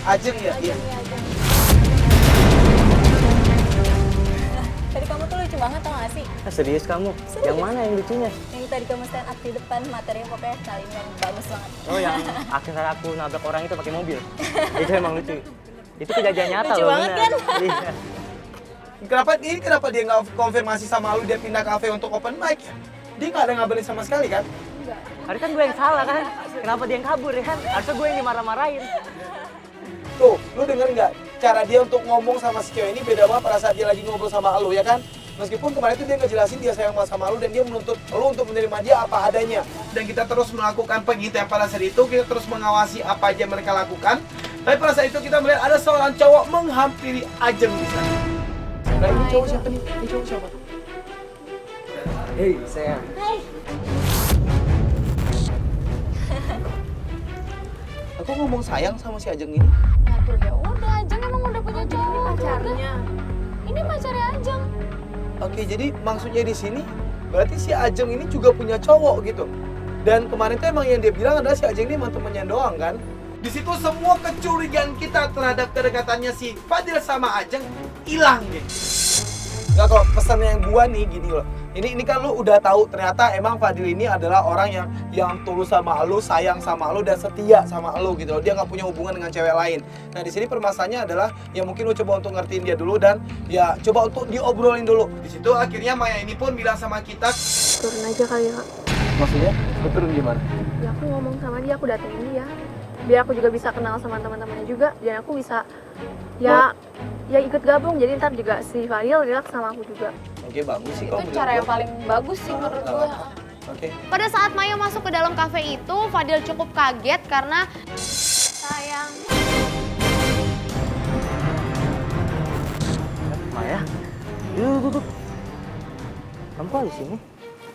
Ajeng ya? Iya. Tadi kamu tuh lucu banget tau gak sih? Serius kamu? Serius. Yang mana yang lucunya? Yang tadi kamu stand up di depan, materinya pokoknya kali ini yang bagus banget. Oh yang akhirnya aku nabrak orang itu pakai mobil. Itu emang lucu. Itu kejadian nyata Lucu loh. banget bener. kan? Iya. Kenapa dia nggak konfirmasi sama lu dia pindah kafe untuk open mic ya? Dia nggak ada ngabarin sama sekali kan? Hari kan gue yang salah kan? Kenapa dia yang kabur ya kan? Harusnya gue yang dimarah-marahin. Tuh, lu denger nggak? Cara dia untuk ngomong sama si cewek ini beda banget pada saat dia lagi ngobrol sama lu ya kan? Meskipun kemarin itu dia ngejelasin dia sayang banget sama lu dan dia menuntut lu untuk menerima dia apa adanya. Dan kita terus melakukan pengintaian pada saat itu, kita terus mengawasi apa aja mereka lakukan. Tapi pada saat itu kita melihat ada seorang cowok menghampiri Ajeng di sana. Nah ini cowok siapa nih? Ini cowok siapa? Hei, sayang. Hai. Aku ngomong sayang sama si Ajeng ini. Aduh ya udah, Ajeng emang udah punya cowok. Pacarnya. Ini pacarnya Ajeng. Oke, jadi maksudnya di sini berarti si Ajeng ini juga punya cowok gitu. Dan kemarin tuh emang yang dia bilang adalah si Ajeng ini emang temennya doang kan. Di situ semua kecurigaan kita terhadap kedekatannya si Fadil sama Ajeng hilang deh. Nggak kok, pesannya yang gua nih gini loh. Ini kan lu udah tahu ternyata emang Fadil ini adalah orang yang tulus sama lu, sayang sama lu dan setia sama lu gitu loh. Dia nggak punya hubungan dengan cewek lain. Nah di sini permasalahannya adalah ya mungkin lu coba untuk ngertiin dia dulu dan ya coba untuk diobrolin dulu. Di situ akhirnya Maya ini pun bilang sama kita, Turun aja kali ya kak. maksudnya betul gimana? Ya aku ngomong sama dia, aku datengin dia. Biar aku juga bisa kenal sama teman-temannya juga. Dan aku bisa ya ikut gabung. Jadi ntar juga si Fadil relax sama aku juga. Oke bagus sih Itu kalau cara yang paling bagus sih menurut gue. Oke. Pada saat Maya masuk ke dalam kafe itu, Fadil cukup kaget karena sayang. Maya? Duduk. Kamu kok di sini?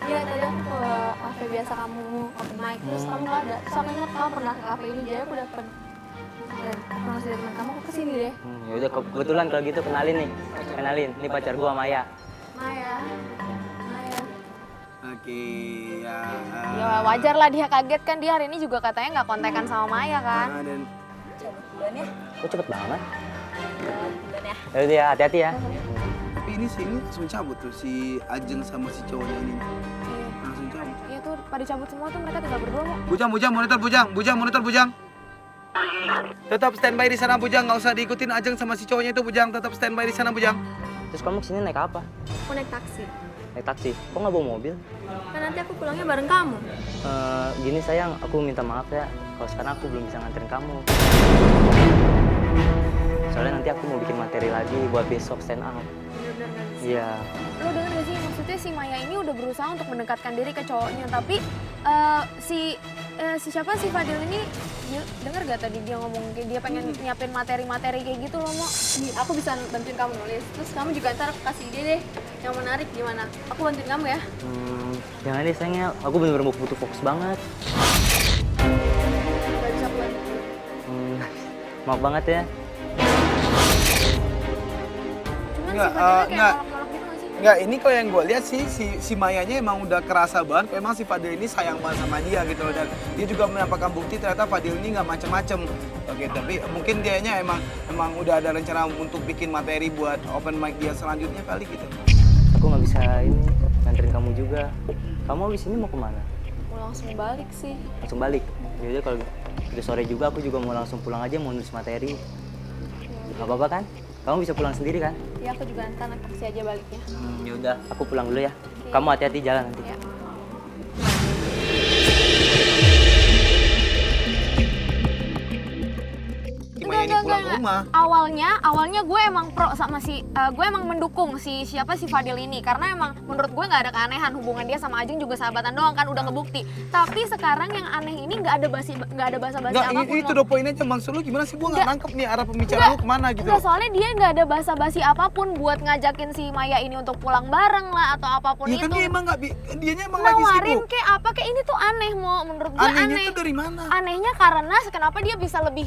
Iya tadi aku ke kafe biasa kamu open mic. Terus kamu nggak ada. Terus aku ingat kamu pernah ke kafe ini. Jadi aku dapet informasi dari teman kamu, aku kesini deh. Ya udah kebetulan kalau gitu kenalin nih. Kenalin, ini pacar gua Maya. Maya. Oke ya. Ya wajar lah dia kaget kan, dia hari ini juga katanya nggak kontekan sama Maya kan. Dan Cabut duluan ya. Kok cepet banget? Duluan ya. Ya udah ya, hati-hati ya. tapi ini langsung cabut tuh si Ajeng sama si cowoknya ini. Langsung cabut. Iya tuh pada cabut semua tuh, mereka tinggal berdua kok. Bujang, monitor Bujang. Tetap standby di sana Bujang, nggak usah diikutin Ajeng sama si cowoknya itu Bujang, tetap standby di sana Bujang. Terus kamu kesini naik apa? Aku naik taksi. Naik taksi. Kok nggak bawa mobil? Kan nanti aku pulangnya bareng kamu. Gini sayang, aku minta maaf ya. Kalau sekarang aku belum bisa nganterin kamu. Soalnya nanti aku mau bikin materi lagi buat besok stand up. Bener-bener nggak bisa. Iya. Lo denger gak sih, maksudnya si Maya ini udah berusaha untuk mendekatkan diri ke cowoknya, tapi si siapa si Fadil ini, dia denger gak tadi dia ngomong kayak dia pengen nyiapin materi-materi kayak gitu loh, Mo. Nih, aku bisa bantuin kamu nulis. Terus kamu juga ntar kasih ide deh yang menarik gimana. Aku bantuin kamu ya. Jangan deh sayangnya, aku bener-bener mau butuh fokus banget. Gak bisa aku bantu. Maaf banget ya. Cuman Nggak, si Fadilnya kayak nggak. nolak-nolak gitu gak sih? Enggak, ini kalau yang gue lihat sih si Mayanya emang udah kerasa banget. Emang si Fadil ini sayang banget sama dia gitu loh. Dan dia juga menampakkan bukti ternyata Fadil ini nggak macem-macem. Oke, tapi mungkin dianya emang udah ada rencana untuk bikin materi buat open mic dia selanjutnya kali gitu. Aku nggak bisa ini nganterin kamu juga. Kamu abis ini mau kemana? Mau langsung balik sih. Langsung balik. Jadi kalau udah sore juga aku juga mau langsung pulang aja mau nulis materi. Gak apa-apa kan? Kamu bisa pulang sendiri kan? Ya aku juga ntar naik taksi aja baliknya. Ya udah, aku pulang dulu ya. Kamu hati-hati jalan nanti. Ya. Si Maya ini pulang ke rumah. Awalnya gue emang pro sama gue emang mendukung si Fadil ini karena emang menurut gue nggak ada keanehan, hubungan dia sama Ajeng juga sahabatan doang kan udah ngebukti. Tapi sekarang yang aneh ini nggak ada basa-basi Enggak, apapun. itu udah poinnya aja. Maksud lu gimana sih? Gue nggak Nggak. nangkep nih arah pembicaraan lu kemana gitu. Enggak, soalnya dia nggak ada basa-basi apapun buat ngajakin si Maya ini untuk pulang bareng lah atau apapun Iya kan itu. dia emang nggak, dianya emang lagi Nawarin sibuk. kayak apa kayak ini tuh aneh, Mo, menurut gue Anehnya aneh. tuh dari mana? Anehnya karena kenapa dia bisa lebih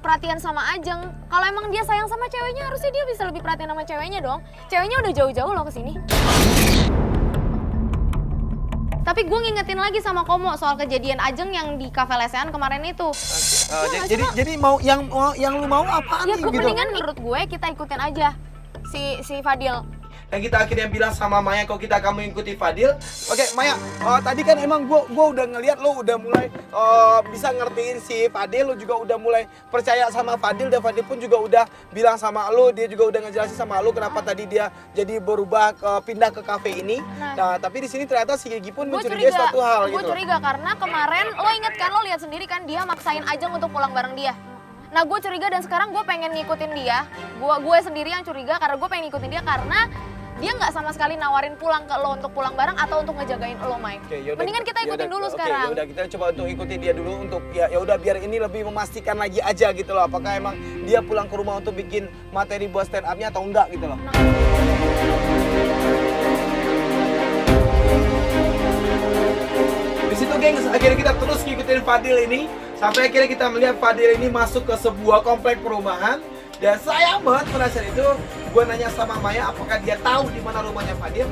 perhatian sama Ajeng. Kalau emang dia sayang sama ceweknya, harusnya dia bisa lebih perhatian sama ceweknya dong. Ceweknya udah jauh-jauh loh kesini. Tapi gue ngingetin lagi sama Komo soal kejadian Ajeng yang di Cafe Lesehan kemarin itu. Jadi yang lu mau apaan Ya nih gue gitu? mendingan menurut gue kita ikutin aja si Fadil. Dan kita akhirnya bilang sama Maya kalau kita akan mengikuti Fadil. Oke, Maya, tadi kan emang gua udah ngeliat lo udah mulai bisa ngertiin si Fadil, lo juga udah mulai percaya sama Fadil, dan Fadil pun juga udah bilang sama lo, dia juga udah ngejelasin sama lo kenapa tadi dia jadi berubah pindah ke kafe ini. Nah, tapi di sini ternyata si Gigi pun mencurigai suatu hal Gue gitu. curiga karena kemarin lo inget kan, lo lihat sendiri kan dia maksain Ajeng untuk pulang bareng dia. Nah gue curiga dan sekarang gue pengen ngikutin dia. Gue sendiri yang curiga karena gue pengen ngikutin dia karena dia nggak sama sekali nawarin pulang ke lo untuk pulang bareng atau untuk ngejagain lo, Mike. Oke, yaudah, Mendingan kita ikutin dulu sekarang. Oke, yaudah kita coba untuk ikutin dia dulu untuk ya udah biar ini lebih memastikan lagi aja gitu loh. Apakah emang dia pulang ke rumah untuk bikin materi buat stand up-nya atau enggak gitu loh. Di situ gengs, akhirnya kita terus ngikutin Fadil ini sampai akhirnya kita melihat Fadil ini masuk ke sebuah komplek perumahan. Dan sayang banget pada saat itu gue nanya sama Maya apakah dia tahu di mana rumahnya Fadil.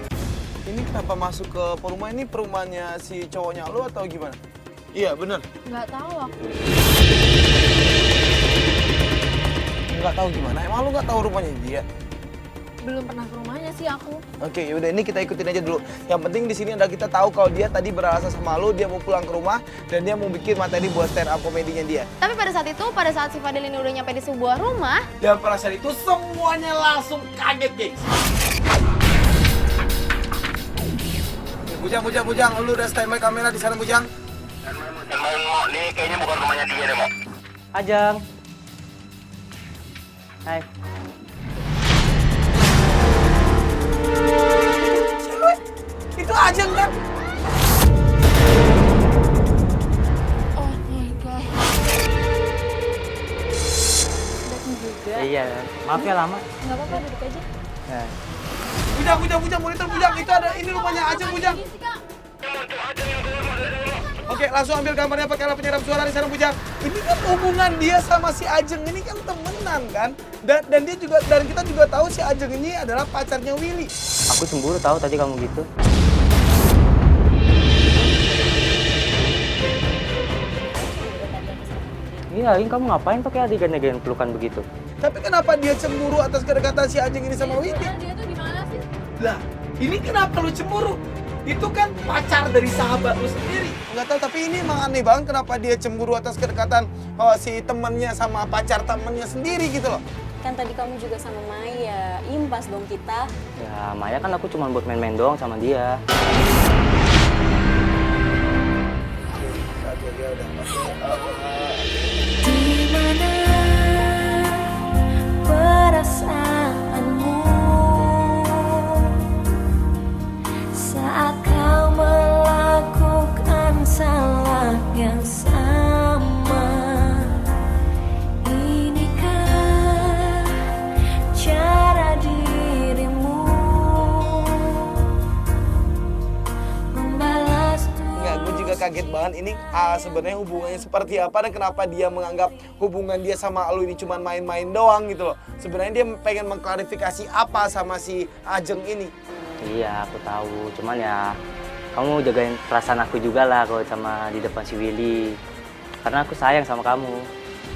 Ini kenapa masuk ke perumahan ini, perumahannya si cowoknya lu atau gimana? Iya bener. Nggak tahu aku. Nggak tahu gimana? Emang lu nggak tahu rumahnya dia? Belum pernah ke rumahnya sih aku. Oke, yaudah ini kita ikutin aja dulu. Yang penting di sini adalah kita tahu kalau dia tadi beralasan sama lu, dia mau pulang ke rumah dan dia mau bikin materi buat stand up komedinya dia. Tapi pada saat si Fadil ini udah nyampe di sebuah rumah, Dan pada saat itu semuanya langsung kaget, guys. Bujang, lu udah standby kamera di sana, Bujang? Mau nih kayaknya bukan rumahnya dia deh, Mo. Ajeng. Hai. Cewek, itu Ajeng kan? oh my god. Iya, maaf ya lama. Nggak apa-apa, duduk aja. Nah. Bujang, monitor Bujang. Itu ada, ini rumahnya Ajeng, Bujang. Oke, langsung ambil gambarnya pakai alat penyerap suara di sana, Bujang. Ini kan hubungan dia sama si Ajeng ini kan temenan kan? Dan dia juga, dan kita juga tahu si Ajeng ini adalah pacarnya Willy. Aku cemburu tahu tadi kamu gitu. Iya, ini kamu ngapain pakai adegan-adegan pelukan begitu? Tapi kenapa dia cemburu atas kedekatan si Ajeng ini sama Willy? Dia tuh di mana sih? Lah, ini kenapa lu cemburu? Itu kan pacar dari sahabat lu sendiri. Nggak tahu, tapi ini emang aneh banget kenapa dia cemburu atas kedekatan si temennya sama pacar temennya sendiri gitu loh. Kan tadi kamu juga sama Maya, impas dong kita. Ya, Maya kan aku cuma buat main-main doang sama dia. Dimana perasaanmu saat kau melakukan salah yang sama? Inikah cara dirimu membalas Enggak, gue juga kaget banget ini sebenarnya hubungannya seperti apa dan kenapa dia menganggap hubungan dia sama lu ini cuma main-main doang gitu loh. Sebenarnya dia pengen mengklarifikasi apa sama si Ajeng ini. Iya, aku tahu. Cuman ya, kamu jagain perasaan aku juga lah kalau sama di depan si Willy. Karena aku sayang sama kamu.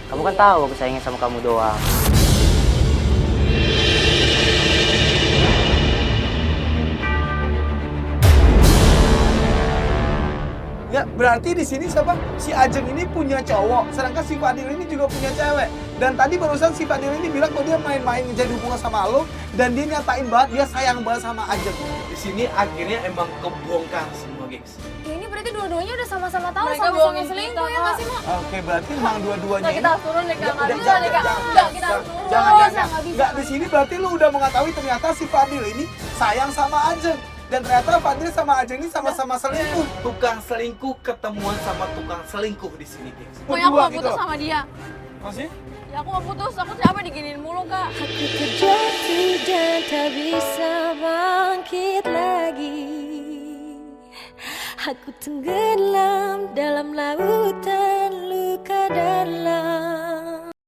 Kamu kan tahu aku sayangnya sama kamu doang. Ya, berarti di sini siapa? Si Ajeng ini punya cowok, sedangkan si Fadil ini juga punya cewek. Dan tadi barusan si Fadil ini bilang kalau dia main-main jadi hubungan sama lo dan dia nyatain banget dia sayang banget sama Ajeng. Di sini akhirnya emang kebongkar semua, guys. Ya ini berarti dua-duanya udah sama-sama tahu Mereka sama-sama bohongin selingkuh kita, ya nggak sih, Mak? Oke, berarti emang dua-duanya Kita harus turun deh, Kak. Nggak bisa jangan, deh, Kak. jangan, Nggak, kita harus turun. Jangan. Nggak bisa. Nggak, di sini berarti lu udah mengetahui ternyata si Fadil ini sayang sama Ajeng. Dan ternyata Fadil sama Ajeng ini sama-sama selingkuh. Tukang selingkuh ketemuan sama tukang selingkuh di sini, guys. Pokoknya aku Berdua mau gitu putus loh. sama dia. Masih? Ya aku mau putus, aku capek diginiin mulu, Kak. Aku terjatuh dan tak bisa bangkit lagi. Aku tenggelam dalam lautan